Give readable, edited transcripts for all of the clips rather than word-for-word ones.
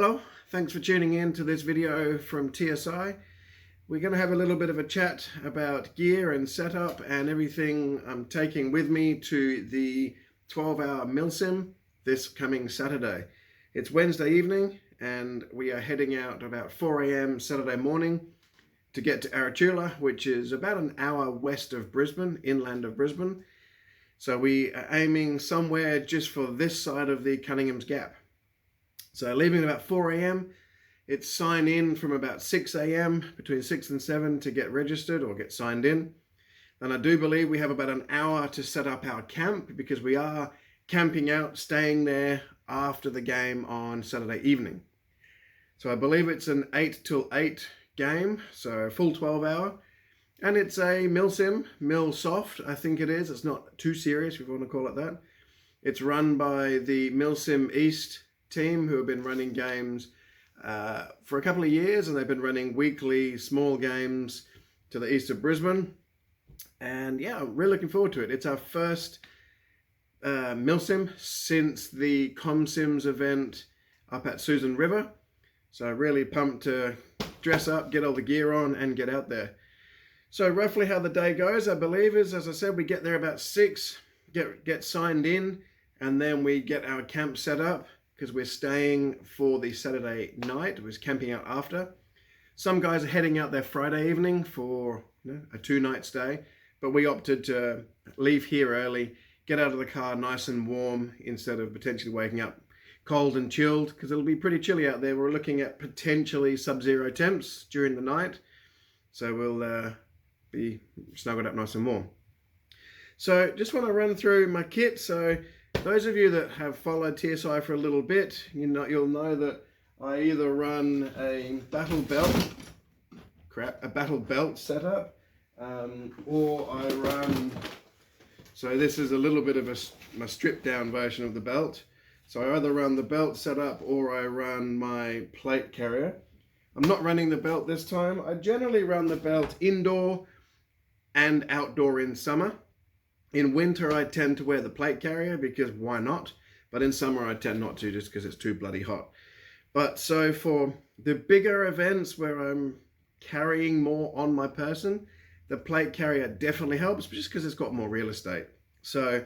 Hello, thanks for tuning in to this video from TSI. We're going to have a little bit of a chat about gear and setup and everything I'm taking with me to the 12-hour Milsim this coming Saturday. It's Wednesday evening and we are heading out about 4 a.m. Saturday morning to get to Arachula, which is about an hour west of Brisbane, inland of Brisbane. So we are aiming somewhere just for this side of the Cunningham's Gap. So leaving about 4 a.m, it's sign in from about 6 a.m, between 6 and 7 to get registered or get signed in. And I do believe we have about an hour to set up our camp because we are camping out, staying there after the game on Saturday evening. So I believe it's an 8 till 8 game, so a full 12 hour. And it's a Milsim, Mil Soft, I think it is. It's not too serious, if you want to call it that. It's run by the Milsim East team who have been running games for a couple of years, and they've been running weekly small games to the east of Brisbane. And yeah, really looking forward to it. It's our first Milsim since the ComSims event up at Susan River. So really pumped to dress up, get all the gear on and get out there. So roughly how the day goes, I believe, is, as I said, we get there about 6, get signed in, and then we get our camp set up because we're staying for the Saturday night. We're camping out after. Some guys are heading out there Friday evening for a 2-night stay, but we opted to leave here early, get out of the car nice and warm instead of potentially waking up cold and chilled, because it'll be pretty chilly out there. We're looking at potentially sub-zero temps during the night, so we'll be snuggled up nice and warm. So just want to run through my kit. So those of you that have followed TSI for a little bit, you'll know that I either run a battle belt setup, or I run, so this is a little bit of my stripped down version of the belt. So I either run the belt setup or I run my plate carrier. I'm not running the belt this time. I generally run the belt indoor and outdoor in summer. In winter, I tend to wear the plate carrier because why not? But in summer, I tend not to just because it's too bloody hot. But so for the bigger events where I'm carrying more on my person, the plate carrier definitely helps just because it's got more real estate. So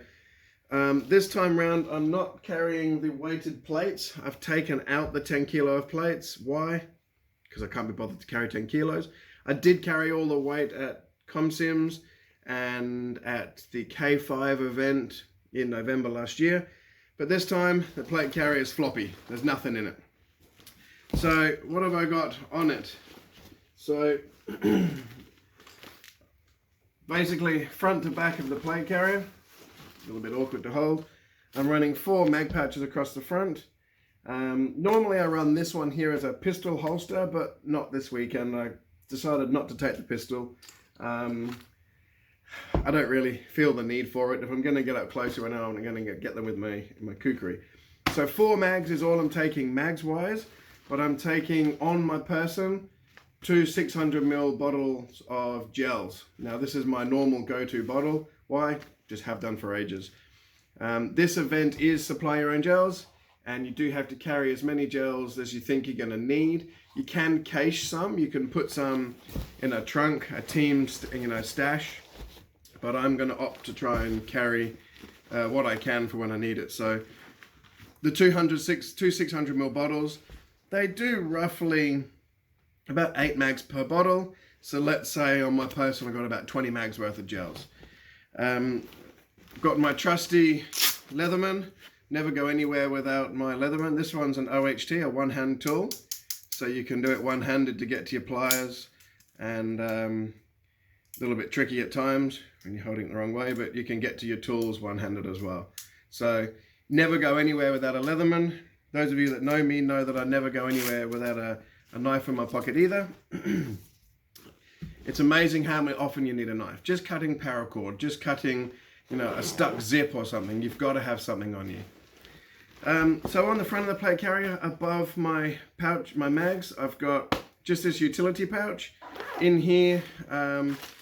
this time round, I'm not carrying the weighted plates. I've taken out the 10 kilo of plates. Why? Because I can't be bothered to carry 10 kilos. I did carry all the weight at ComSims and at the K5 event in November last year, but this time the plate carrier is floppy. There's nothing in it. So what have I got on it? So basically front to back of the plate carrier, a little bit awkward to hold. I'm running 4 mag pouches across the front. Normally I run this one here as a pistol holster, but not this weekend. I decided not to take the pistol. I don't really feel the need for it. If I'm going to get up closer, I know I'm going to get them with my kukri. So 4 mags is all I'm taking mags wise, but I'm taking on my person 2 600ml bottles of gels. Now this is my normal go-to bottle. Why? Just have done for ages. This event is supply your own gels, and you do have to carry as many gels as you think you're going to need. You can cache some. You can put some in a trunk, a team stash. But I'm going to opt to try and carry what I can for when I need it. So the 2 600ml bottles, they do roughly about 8 mags per bottle. So let's say on my person I've got about 20 mags worth of gels. Got my trusty Leatherman. Never go anywhere without my Leatherman. This one's an OHT, a one-hand tool. So you can do it one-handed to get to your pliers, and a little bit tricky at times when you're holding it the wrong way, but you can get to your tools one-handed as well. So never go anywhere without a Leatherman. Those of you that know me know that I never go anywhere without a knife in my pocket either. It's amazing how often you need a knife. Just cutting paracord, just cutting a stuck zip or something, you've got to have something on you. So on the front of the plate carrier, above my pouch, my mags, I've got just this utility pouch. In here,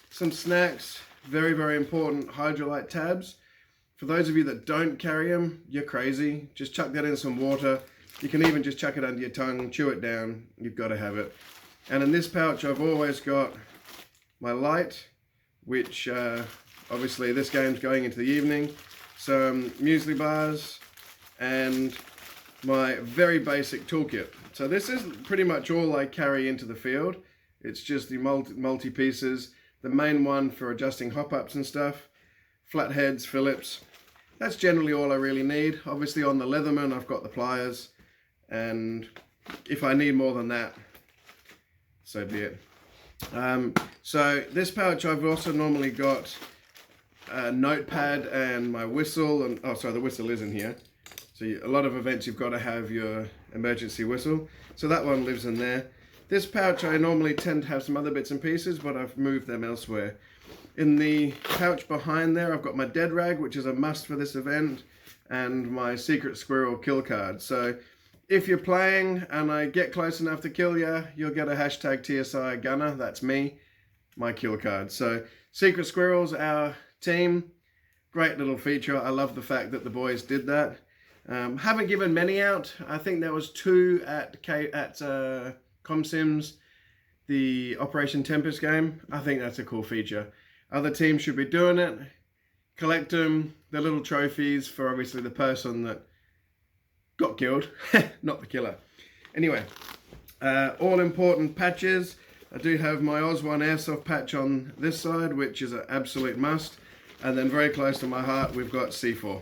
some snacks, very, very important hydrolyte tabs. For those of you that don't carry them, you're crazy. Just chuck that in some water, You can even just chuck it under your tongue, chew it down. You've got to have it. And in this pouch, I've always got my light, which obviously this game's going into the evening, some muesli bars, and my very basic toolkit. So this is pretty much all I carry into the field. It's just the multi pieces, the main one for adjusting hop-ups and stuff, flatheads, Phillips. That's generally all I really need. Obviously on the Leatherman I've got the pliers, and if I need more than that, so be it. So this pouch I've also normally got a notepad and my whistle, and oh sorry, the whistle is in here. So a lot of events you've got to have your emergency whistle. So that one lives in there. This pouch I normally tend to have some other bits and pieces, but I've moved them elsewhere. In the pouch behind there I've got my dead rag, which is a must for this event, and my secret squirrel kill card. So if you're playing and I get close enough to kill you, you'll get a hashtag TSI gunner. That's me, my kill card. So secret squirrels, our team, great little feature. I love the fact that the boys did that. Haven't given many out. I think there was 2 at ComSims, the Operation Tempest game. I think that's a cool feature. Other teams should be doing it. Collect them, the little trophies for obviously the person that got killed, not the killer. Anyway, all important patches. I do have my Oz One airsoft patch on this side, which is an absolute must. And then very close to my heart, we've got C4.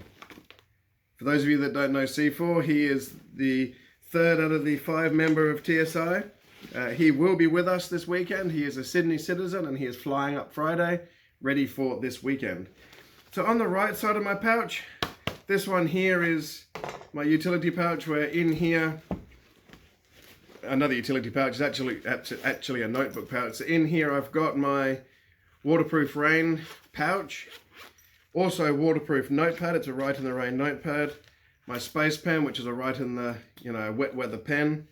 For those of you that don't know C4, he is the 3rd out of the 5 member of TSI. He will be with us this weekend. He is a Sydney citizen and he is flying up Friday, ready for this weekend. So on the right side of my pouch, this one here is my utility pouch, where in here, another utility pouch is actually a notebook pouch. So in here I've got my waterproof rain pouch, also waterproof notepad. It's a Right in the Rain notepad. My space pen, which is a Right in the wet weather pen.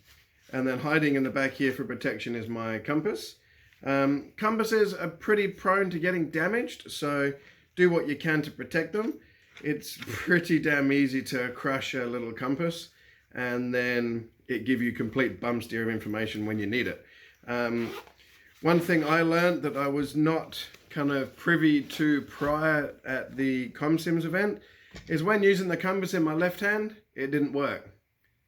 And then hiding in the back here for protection is my compass. Compasses are pretty prone to getting damaged, so do what you can to protect them. It's pretty damn easy to crush a little compass, and then it give you complete bum steer of information when you need it. One thing I learned that I was not kind of privy to prior at the ComSims event is when using the compass in my left hand, it didn't work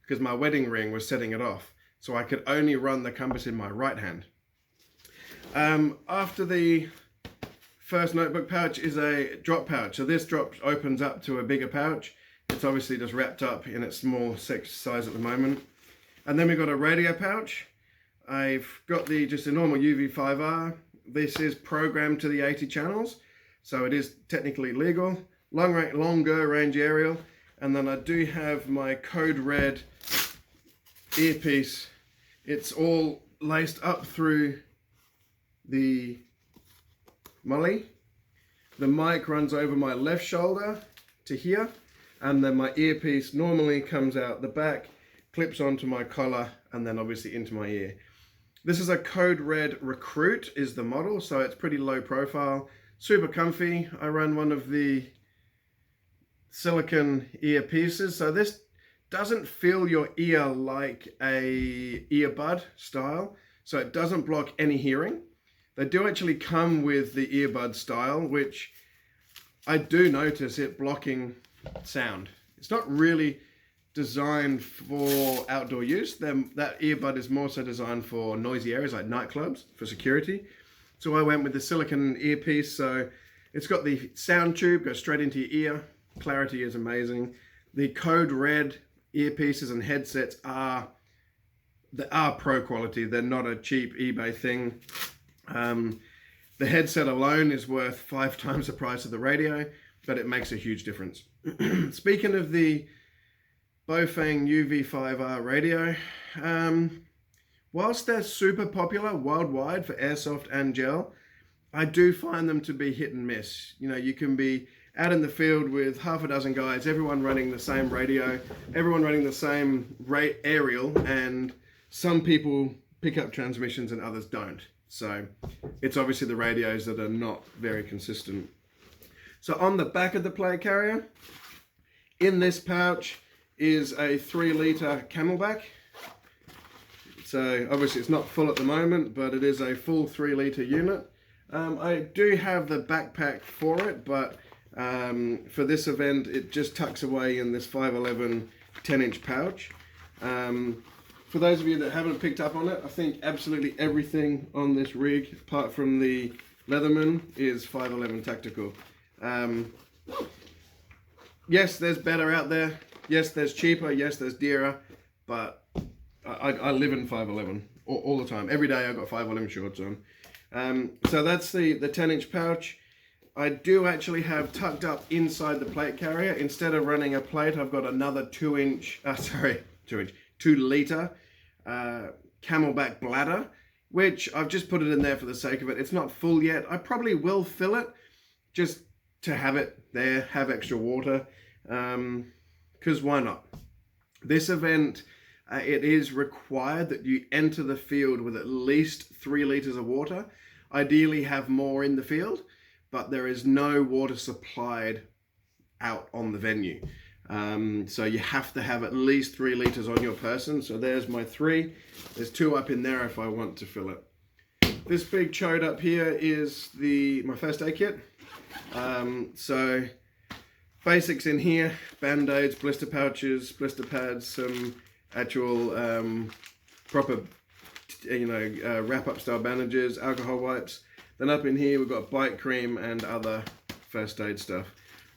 because my wedding ring was setting it off. So I could only run the compass in my right hand. After the first notebook pouch is a drop pouch. So this drop opens up to a bigger pouch. It's obviously just wrapped up in its small size at the moment. And then we've got a radio pouch. I've got just a normal UV5R. This is programmed to the 80 channels, so it is technically legal. Longer range aerial. And then I do have my Code Red earpiece. It's all laced up through the molly. The mic runs over my left shoulder to here, and then my earpiece normally comes out the back, clips onto my collar, and then obviously into my ear. This is a Code Red Recruit is the model, so it's pretty low profile, super comfy. I run one of the silicone earpieces, so this doesn't fill your ear like a earbud style, so it doesn't block any hearing. They do actually come with the earbud style, which I do notice it blocking sound. It's not really designed for outdoor use. That earbud is more so designed for noisy areas like nightclubs, for security. So I went with the silicone earpiece, so it's got the sound tube, goes straight into your ear. Clarity is amazing. The Code Red earpieces and headsets are pro quality. They're not a cheap eBay thing. The headset alone is worth 5 times the price of the radio, but it makes a huge difference. Speaking of the Bofang UV5R radio, whilst they're super popular worldwide for airsoft and gel, I do find them to be hit and miss. You know, you can be out in the field with half a dozen guys, everyone running the same radio, everyone running the same aerial, and some people pick up transmissions and others don't. So it's obviously the radios that are not very consistent. So on the back of the play carrier, in this pouch is a 3 litre Camelback. So obviously it's not full at the moment, but it is a full 3 litre unit. I do have the backpack for it, but for this event it just tucks away in this 511 10-inch pouch. For those of you that haven't picked up on it, I think absolutely everything on this rig, apart from the Leatherman, is 511 tactical. Yes, there's better out there. Yes, there's cheaper. Yes, there's dearer. But I live in 511 all the time. Every day I've got 511 shorts on. So that's the 10-inch pouch. I do actually have tucked up inside the plate carrier. Instead of running a plate, I've got another 2 litre Camelback bladder, which I've just put it in there for the sake of it. It's not full yet. I probably will fill it just to have it there, have extra water, because why not? This event, it is required that you enter the field with at least 3 litres of water. Ideally have more in the field, but there is no water supplied out on the venue. So you have to have at least 3 litres on your person. So there's my 3. There's 2 up in there if I want to fill it. This big chode up here is my first aid kit. So basics in here: band-aids, blister pouches, blister pads, some actual proper wrap-up style bandages, alcohol wipes. Then up in here we've got bite cream and other first aid stuff.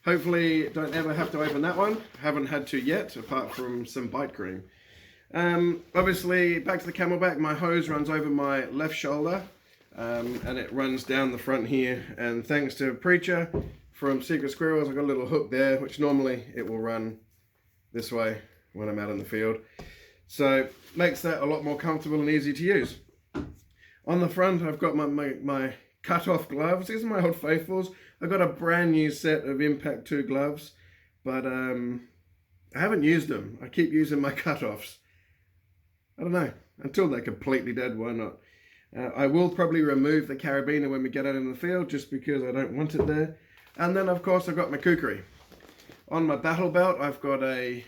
Hopefully don't ever have to open that one. Haven't had to yet, apart from some bite cream. Obviously, back to the Camelback, my hose runs over my left shoulder, and it runs down the front here. And thanks to Preacher from Secret Squirrels, I've got a little hook there, which normally it will run this way when I'm out in the field. So makes that a lot more comfortable and easy to use. On the front, I've got my cut-off gloves. These are my Old Faithfuls. I've got a brand new set of Impact 2 gloves, but I haven't used them. I keep using my cut-offs. I don't know. Until they're completely dead, why not? I will probably remove the carabiner when we get out in the field, just because I don't want it there. And then, of course, I've got my kukri. On my battle belt, I've got a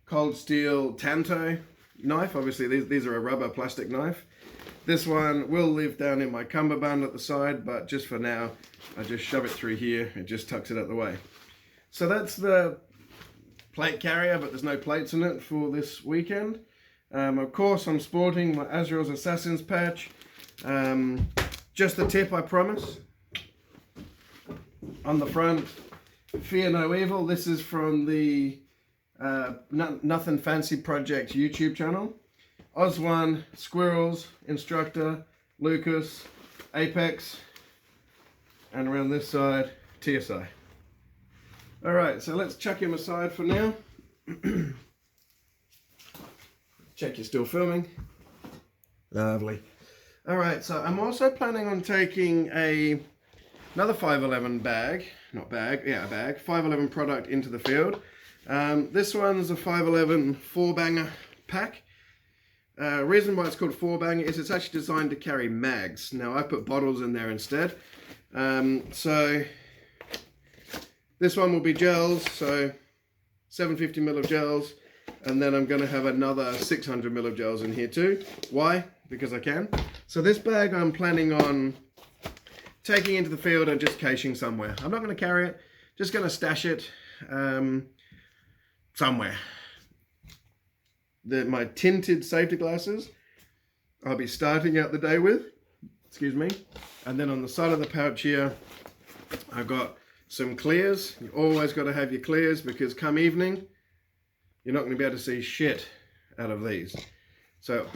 cold steel Tanto knife. Obviously, these are a rubber plastic knife. This one will live down in my cummerbund at the side, but just for now, I just shove it through here. It just tucks it out the way. So that's the plate carrier, but there's no plates in it for this weekend. Of course, I'm sporting my Azrael's Assassin's patch. Just the tip, I promise. On the front, Fear No Evil. This is from the Nothing Fancy Project YouTube channel. Oswan, Squirrels, Instructor, Lucas, Apex, and around this side, TSI. Alright, so let's chuck him aside for now. Check you're still filming. Lovely. Alright, so I'm also planning on taking another 511 bag, a bag, 511 product into the field. This one's a 511 4-banger pack. Reason why it's called 4-banger is it's actually designed to carry mags. Now I put bottles in there instead. So this one will be gels, so 750 ml of gels, and then I'm going to have another 600 ml of gels in here too. Why? Because I can. So this bag I'm planning on taking into the field and just caching somewhere. I'm not going to carry it, just going to stash it somewhere. My tinted safety glasses I'll be starting out the day with, excuse me, and then on the side of the pouch here I've got some clears. You always got to have your clears, because come evening you're not going to be able to see shit out of these. So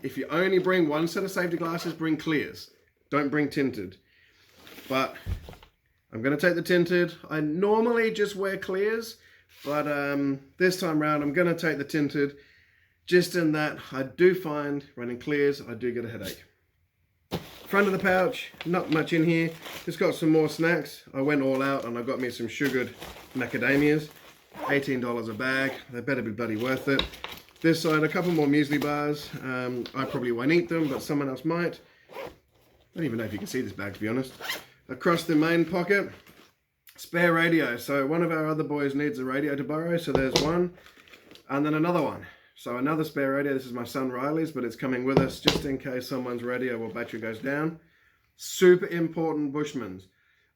if you only bring one set of safety glasses, bring clears, don't bring tinted. But I'm going to take the tinted. I normally just wear clears, but this time around I'm going to take the tinted. Just in that, I do find running clears, I do get a headache. Front of the pouch, not much in here. Just got some more snacks. I went all out and I got me some sugared macadamias. $18 a bag. They better be bloody worth it. This side, a couple more muesli bars. I probably won't eat them, but someone else might. I don't even know if you can see this bag, to be honest. Across the main pocket, spare radio. So one of our other boys needs a radio to borrow. So there's one and then another one. So another spare radio. This is my son Riley's, but it's coming with us just in case someone's radio or battery goes down. Super important Bushmans.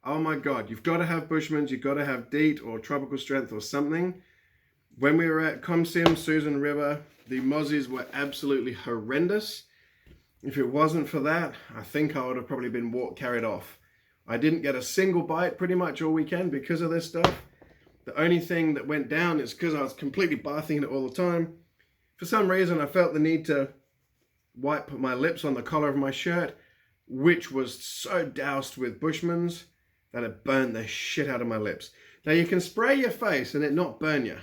Oh my God, you've got to have Bushmans. You've got to have DEET or Tropical Strength or something. When we were at Milsim, Susan River, the mozzies were absolutely horrendous. If it wasn't for that, I think I would have probably been carried off. I didn't get a single bite pretty much all weekend because of this stuff. The only thing that went down is because I was completely bathing in it all the time. For some reason, I felt the need to wipe my lips on the collar of my shirt, which was so doused with Bushmans that it burned the shit out of my lips. Now you can spray your face and it not burn you,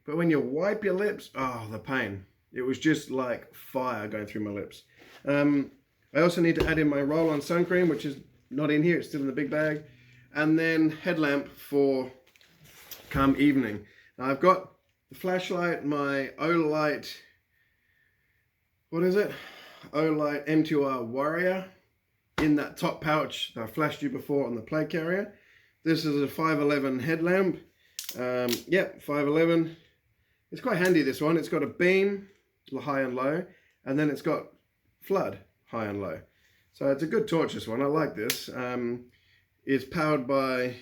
but when you wipe your lips, oh, the pain. It was just like fire going through my lips. I also need to add in my roll-on sun cream, which is not in here, it's still in the big bag. And then headlamp for come evening. Now I've got the flashlight, my Olight, what is it? Olight M2R Warrior in that top pouch that I flashed you before on the plate carrier. This is a 511 headlamp. Yep, 511. It's quite handy, this one. It's got a beam, high and low, and then it's got flood, high and low. So it's a good torch, this one. I like this. It's powered by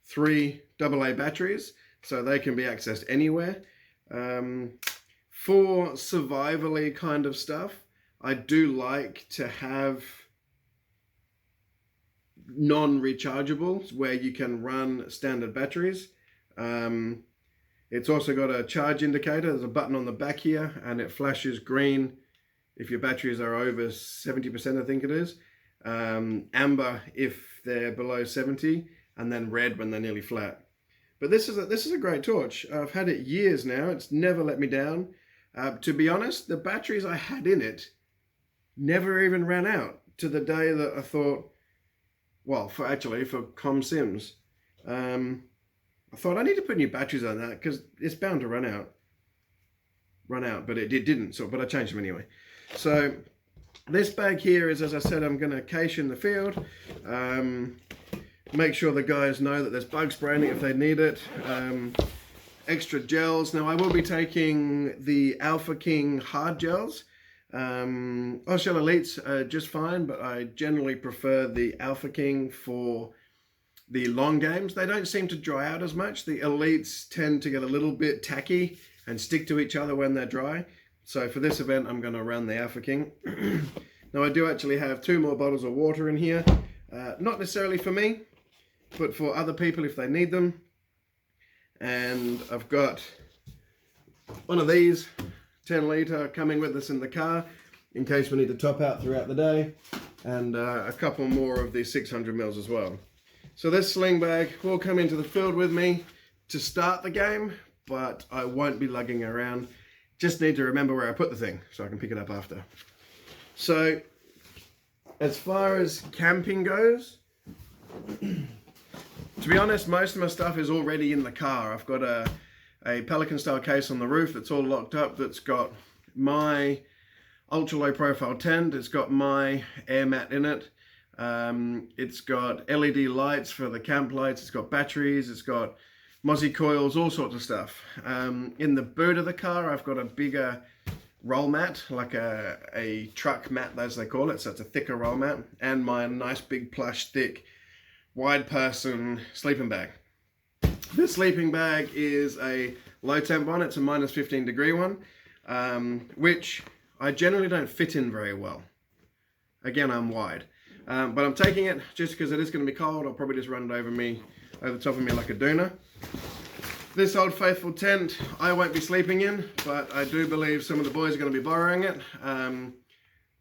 3 AA batteries, so they can be accessed anywhere. For survival-y kind of stuff, I do like to have non-rechargeables where you can run standard batteries. It's also got a charge indicator. There's a button on the back here and it flashes green if your batteries are over 70%, I think it is. Amber if they're below 70, and then red when they're nearly flat. But this is a great torch. I've had it years now. It's never let me down. To be honest, the batteries I had in it never even ran out to the day that I thought, well, for Milsims, I thought I need to put new batteries on that because it's bound to run out, but it didn't. But I changed them anyway. So this bag here is, as I said, I'm going to cache in the field. Make sure the guys know that there's bug spray in it if they need it. Extra gels. Now I will be taking the Alpha King hard gels. Oshell Elites are just fine, but I generally prefer the Alpha King for the long games. They don't seem to dry out as much. The Elites tend to get a little bit tacky and stick to each other when they're dry. So for this event, I'm going to run the Alpha King. Now I do actually have 2 more bottles of water in here. Not necessarily for me, but for other people if they need them. And I've got one of these 10 litre coming with us in the car in case we need to top out throughout the day, and a couple more of these 600 mils as well. So this sling bag will come into the field with me to start the game, but I won't be lugging around. Just need to remember where I put the thing so I can pick it up after. So as far as camping goes, to be honest, most of my stuff is already in the car. I've got a Pelican style case on the roof that's all locked up, that's got my ultra low profile tent, it's got my air mat in it, it's got LED lights for the camp lights, it's got batteries, it's got mozzie coils, all sorts of stuff. In the boot of the car I've got a bigger roll mat, like a truck mat as they call it, so it's a thicker roll mat, and my nice big plush thick wide person sleeping bag. This sleeping bag is a low temp one. It's a minus 15 degree one, which I generally don't fit in very well. Again, I'm wide, but I'm taking it just because it is going to be cold. I'll probably just run it over the top of me like a doona. This old faithful tent I won't be sleeping in, but I do believe some of the boys are going to be borrowing it.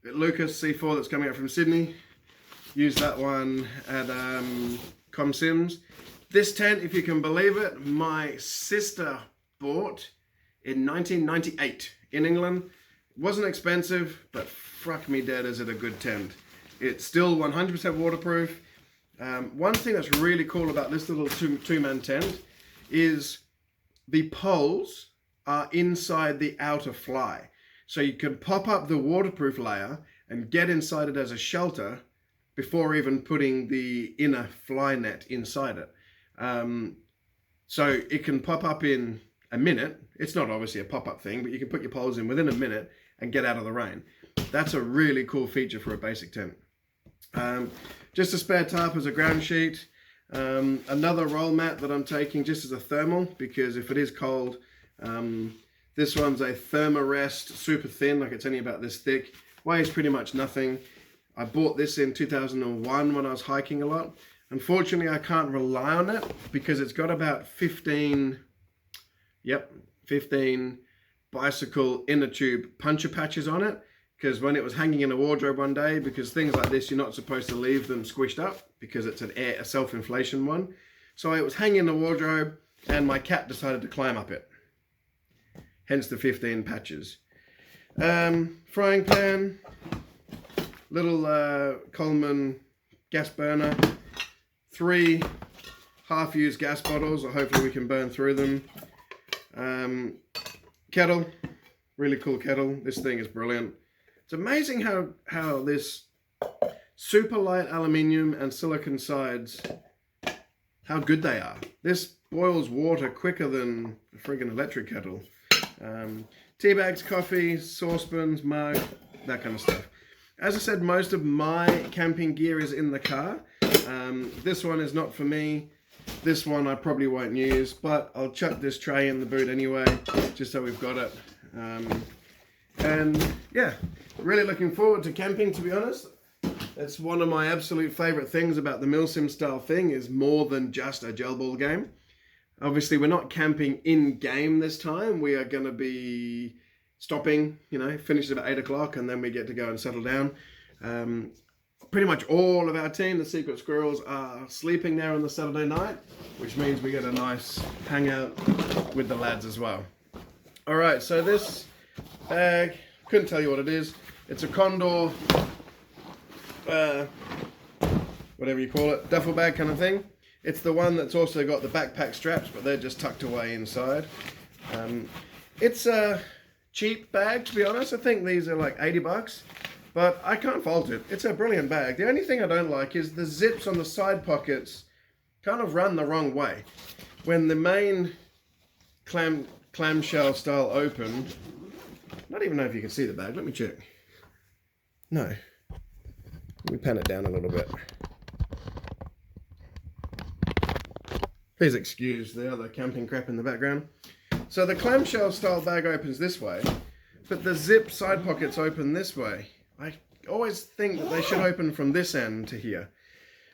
Lucas C4 that's coming out from Sydney used that one at Milsims. This tent, if you can believe it, my sister bought in 1998 in England. It wasn't expensive, but fuck me dead, is it a good tent. It's still 100% waterproof. One thing that's really cool about this little two-man tent is the poles are inside the outer fly. So you can pop up the waterproof layer and get inside it as a shelter before even putting the inner fly net inside it. So it can pop up in a minute. It's not obviously a pop-up thing, but you can put your poles in within a minute and get out of the rain. That's a really cool feature for a basic tent. Just a spare tarp as a ground sheet. Another roll mat that I'm taking just as a thermal, because if it is cold, this one's a Thermarest, super thin, like it's only about this thick, weighs pretty much nothing. I bought this in 2001 when I was hiking a lot. Unfortunately, I can't rely on it because it's got about 15 bicycle inner tube puncture patches on it. Because when it was hanging in a wardrobe one day, because things like this, you're not supposed to leave them squished up because it's a self-inflation one. So it was hanging in the wardrobe and my cat decided to climb up it. Hence the 15 patches. Frying pan, little Coleman gas burner, 3 half-used gas bottles, or hopefully we can burn through them. Kettle, really cool kettle. This thing is brilliant. It's amazing how this super light aluminium and silicon sides, how good they are. This boils water quicker than a friggin' electric kettle. Tea bags, coffee, saucepans, mug, that kind of stuff. As I said, most of my camping gear is in the car. This one is not for me. This one I probably won't use, but I'll chuck this tray in the boot anyway, just so we've got it. And yeah, really looking forward to camping, to be honest. That's one of my absolute favorite things about the Milsim style thing, is more than just a gel ball game. Obviously, we're not camping in game this time. We are going to be stopping, finish at about 8 o'clock, and then we get to go and settle down. Pretty much all of our team, the Secret Squirrels, are sleeping there on the Saturday night, which means we get a nice hangout with the lads as well. All right, so this bag, couldn't tell you what it is. It's a Condor, whatever you call it, duffel bag kind of thing. It's the one that's also got the backpack straps, but they're just tucked away inside. It's a cheap bag, to be honest. I think these are like 80 bucks, but I can't fault it. It's a brilliant bag. The only thing I don't like is the zips on the side pockets kind of run the wrong way. When the main clamshell style open, I don't even know if you can see the bag. Let me check. No. Let me pan it down a little bit. Please excuse the other camping crap in the background. So the clamshell style bag opens this way, but the zip side pockets open this way. I always think that they should open from this end to here.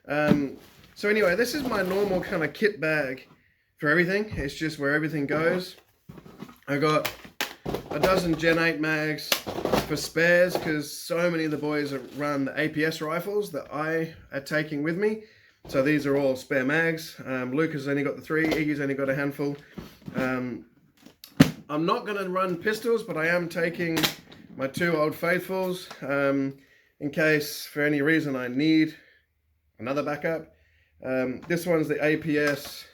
So anyway, this is my normal kind of kit bag for everything. It's just where everything goes. I got a dozen Gen 8 mags for spares, because so many of the boys run the APS rifles that I are taking with me. So these are all spare mags. Luke has only got the 3, Iggy's only got a handful. I'm not going to run pistols, but I am taking my 2 Old Faithfuls in case for any reason I need another backup. This one's the APS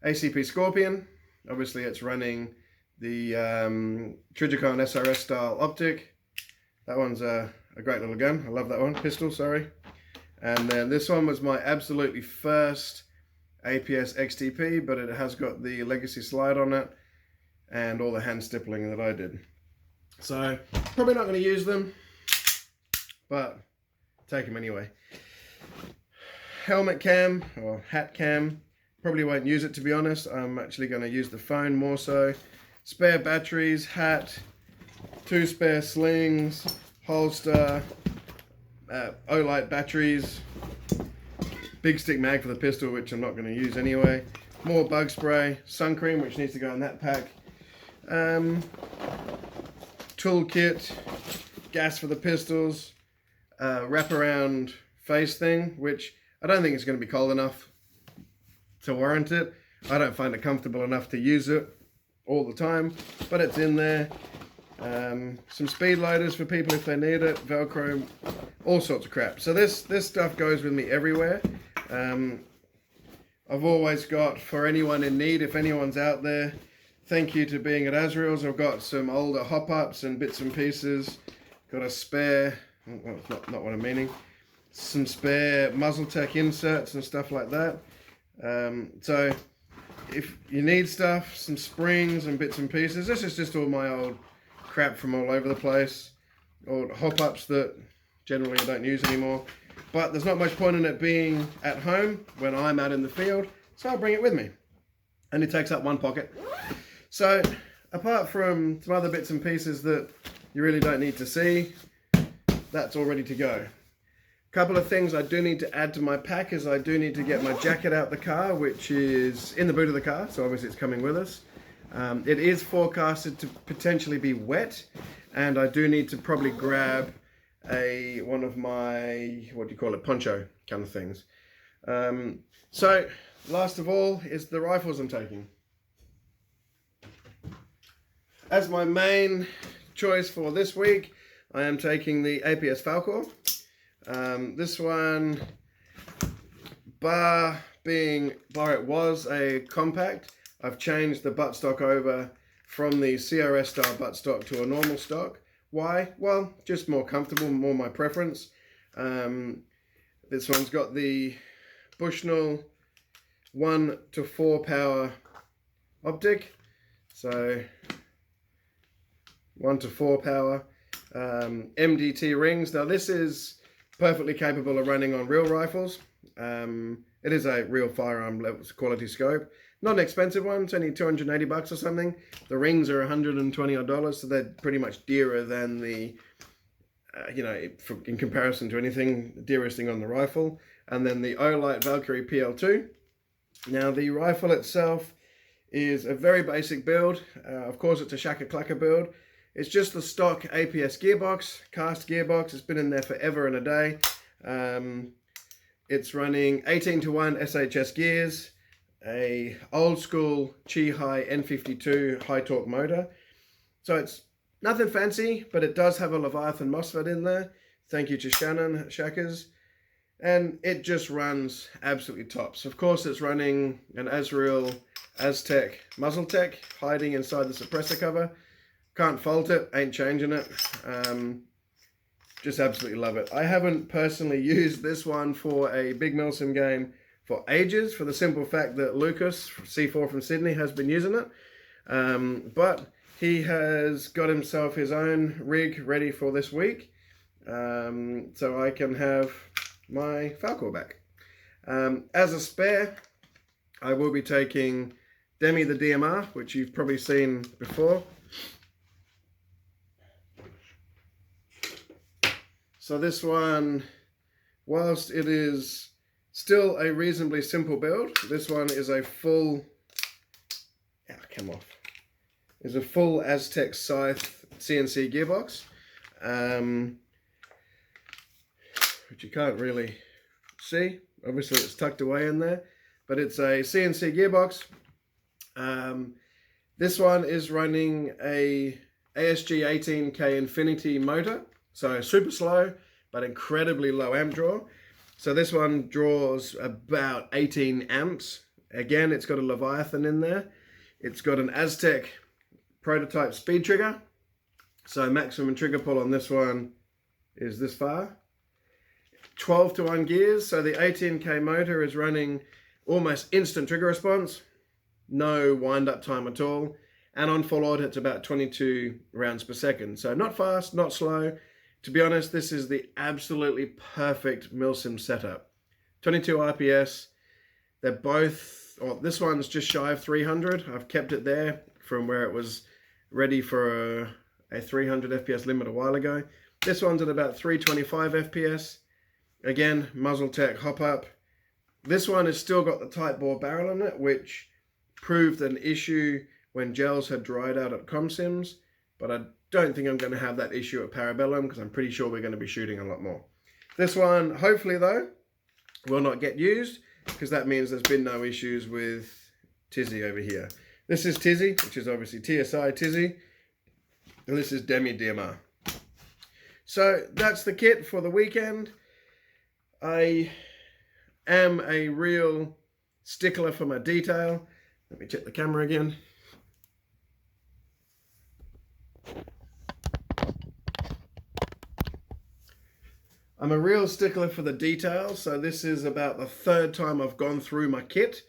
ACP Scorpion. Obviously it's running the Trijicon SRS style optic. That one's a great little gun. I love that one. Pistol, sorry. And then this one was my absolutely first APS XTP, but it has got the legacy slide on it and all the hand stippling that I did. So probably not going to use them, but take them anyway. Helmet cam or hat cam. Probably won't use it, to be honest. I'm actually going to use the phone more so. Spare batteries, hat, 2 spare slings, holster, Olight batteries, big stick mag for the pistol, which I'm not going to use anyway. More bug spray, sun cream, which needs to go in that pack. Toolkit, gas for the pistols, wraparound face thing, which I don't think it's going to be cold enough to warrant it. I don't find it comfortable enough to use it all the time, but it's in there. Some speed loaders for people if they need it, Velcro, all sorts of crap. So this stuff goes with me everywhere. I've always got, for anyone in need, if anyone's out there, thank you to being at Azrael's, I've got some older hop-ups and bits and pieces. Got a spare, well, it's not what I'm meaning. some spare muzzle tech inserts and stuff like that. So if you need stuff, some springs and bits and pieces, this is just all my old crap from all over the place, or hop-ups that generally I don't use anymore. But there's not much point in it being at home when I'm out in the field, so I'll bring it with me. And it takes up one pocket. So apart from some other bits and pieces that you really don't need to see, that's all ready to go. A couple of things I do need to add to my pack is I do need to get my jacket out the car, which is in the boot of the car, so obviously it's coming with us. It is forecasted to potentially be wet, and I do need to probably grab one of my, what do you call it, poncho kind of things. So last of all is the rifles I'm taking. As my main choice for this week, I am taking the APS Falcor. This one, bar it was a compact, I've changed the buttstock over from the CRS style buttstock to a normal stock. Why? Well, just more comfortable, more my preference. This one's got the Bushnell 1 to 4 power optic, so 1 to 4 power, MDT rings. Now this is perfectly capable of running on real rifles. It is a real firearm level quality scope. Not an expensive one, it's only 280 bucks or something. The rings are 120 odd, so they're pretty much dearer than the, in comparison to anything, the dearest thing on the rifle. And then the Olight Valkyrie PL2. Now the rifle itself is a very basic build. Of course it's a Shaka Clacker build. It's just the stock APS gearbox, cast gearbox. It's been in there forever and a day. It's running 18:1 SHS gears, a old school Chi-Hi N52 high torque motor. So it's nothing fancy, but it does have a Leviathan MOSFET in there. Thank you to Shannon Shackers. And it just runs absolutely tops. Of course it's running an Azrael Aztec muzzle tech hiding inside the suppressor cover. Can't fault it, ain't changing it. Just absolutely love it. I haven't personally used this one for a big Milsim game for ages, for the simple fact that Lucas, C4 from Sydney, has been using it. But he has got himself his own rig ready for this week. So I can have my Falcor back. As a spare, I will be taking Demi the DMR, which you've probably seen before. So this one, whilst it is still a reasonably simple build, this one is a full, is a full Aztec Scythe CNC gearbox, which you can't really see. Obviously it's tucked away in there, but it's a CNC gearbox. This one is running a ASG 18K Infinity motor. So super slow, but incredibly low amp draw. So this one draws about 18 amps. Again, it's got a Leviathan in there. It's got an Aztec prototype speed trigger. So maximum trigger pull on this one is this far. 12:1 gears. So the 18K motor is running almost instant trigger response. No wind up time at all. And on full auto, it's about 22 rounds per second. So not fast, not slow. To be honest, this is the absolutely perfect Milsim setup. 22 RPS. They're both, this one's just shy of 300. I've kept it there from where it was ready for a 300 FPS limit a while ago. This one's at about 325 FPS. Again, muzzle tech hop up. This one has still got the tight bore barrel in it, which proved an issue when gels had dried out at ComSims, but I don't think I'm going to have that issue at Parabellum because I'm pretty sure we're going to be shooting a lot more. This one, hopefully though, will not get used because that means there's been no issues with Tizzy over here. This is Tizzy, which is obviously TSI Tizzy, and this is Demi DMR. So that's the kit for the weekend. I am a real stickler for my detail. Let me check the camera again. I'm a real stickler for the details, so this is about the third time I've gone through my kit.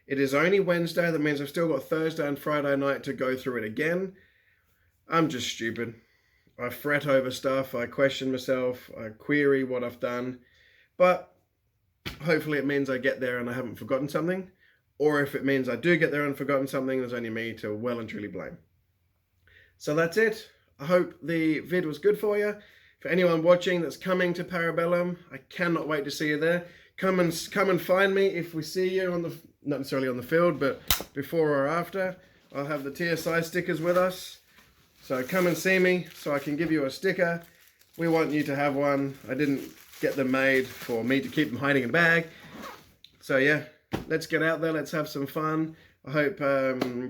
It is only Wednesday, that means I've still got Thursday and Friday night to go through it again. I'm just stupid. I fret over stuff, I question myself, I query what I've done, but hopefully it means I get there and I haven't forgotten something, or if it means I do get there and forgotten something, there's only me to well and truly blame. So that's it. I hope the vid was good for you. For anyone watching that's coming to Parabellum, I cannot wait to see you there. Come and find me if we see you on the, not necessarily on the field, but before or after. I'll have the TSI stickers with us. So come and see me so I can give you a sticker. We want you to have one. I didn't get them made for me to keep them hiding in a bag. So yeah, let's get out there. Let's have some fun. I hope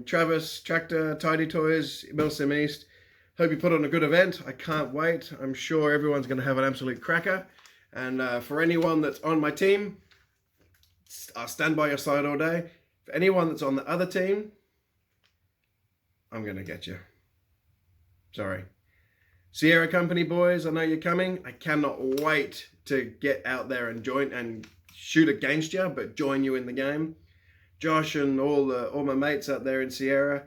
Travis, Tractor, Tidy Toys, Milsim East, hope you put on a good event. I can't wait. I'm sure everyone's going to have an absolute cracker. And for anyone that's on my team, I'll stand by your side all day. For anyone that's on the other team, I'm going to get you. Sorry. Sierra Company boys, I know you're coming. I cannot wait to get out there and join and shoot against you, but join you in the game. Josh and all my mates out there in Sierra,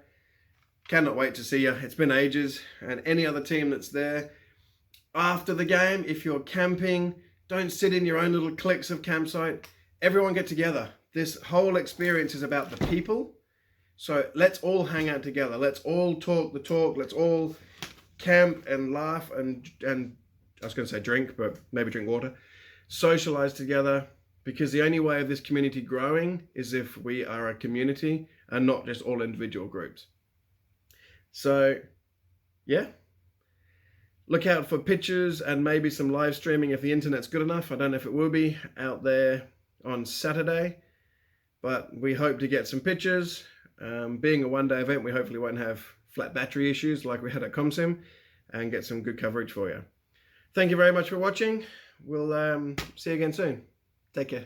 cannot wait to see you. It's been ages. And any other team that's there, after the game, if you're camping, don't sit in your own little cliques of campsite. Everyone get together. This whole experience is about the people. So let's all hang out together. Let's all talk the talk. Let's all camp and laugh and I was going to say drink, but maybe drink water. Socialize together, because the only way of this community growing is if we are a community and not just all individual groups. So yeah, look out for pictures and maybe some live streaming if the internet's good enough. I don't know if it will be out there on Saturday, but we hope to get some pictures. Being a one-day event, we hopefully won't have flat battery issues like we had at Milsim, and get some good coverage for you. Thank you very much for watching. We'll see you again soon. Take care.